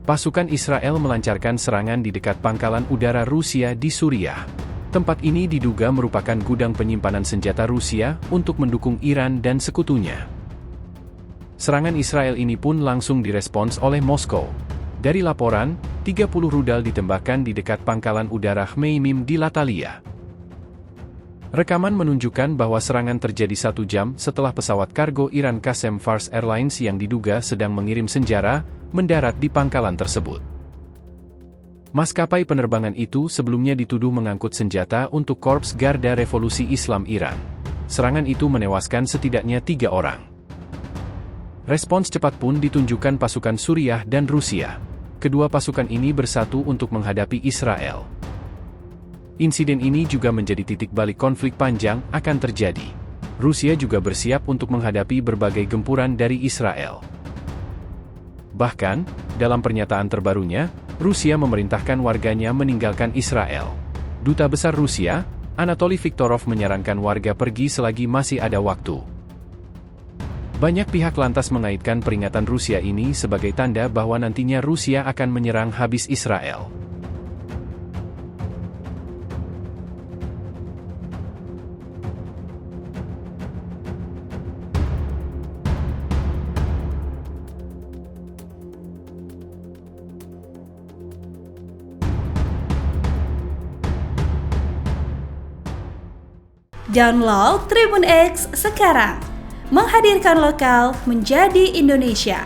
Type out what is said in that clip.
Pasukan Israel melancarkan serangan di dekat pangkalan udara Rusia di Suriah. Tempat ini diduga merupakan gudang penyimpanan senjata Rusia untuk mendukung Iran dan sekutunya. Serangan Israel ini pun langsung direspons oleh Moskow. Dari laporan, 30 rudal ditembakkan di dekat pangkalan udara Khmeimim di Latalia. Rekaman menunjukkan bahwa serangan terjadi 1 jam setelah pesawat kargo Iran Qasem Fars Airlines yang diduga sedang mengirim senjata, mendarat di pangkalan tersebut. Maskapai penerbangan itu sebelumnya dituduh mengangkut senjata untuk Korps Garda Revolusi Islam Iran. Serangan itu menewaskan setidaknya 3 orang. Respons cepat pun ditunjukkan pasukan Suriah dan Rusia. Kedua pasukan ini bersatu untuk menghadapi Israel. Insiden ini juga menjadi titik balik konflik panjang akan terjadi. Rusia juga bersiap untuk menghadapi berbagai gempuran dari Israel. Bahkan, dalam pernyataan terbarunya, Rusia memerintahkan warganya meninggalkan Israel. Duta Besar Rusia, Anatoly Viktorov menyarankan warga pergi selagi masih ada waktu. Banyak pihak lantas mengaitkan peringatan Rusia ini sebagai tanda bahwa nantinya Rusia akan menyerang habis Israel. Download Tribun X sekarang, menghadirkan lokal menjadi Indonesia.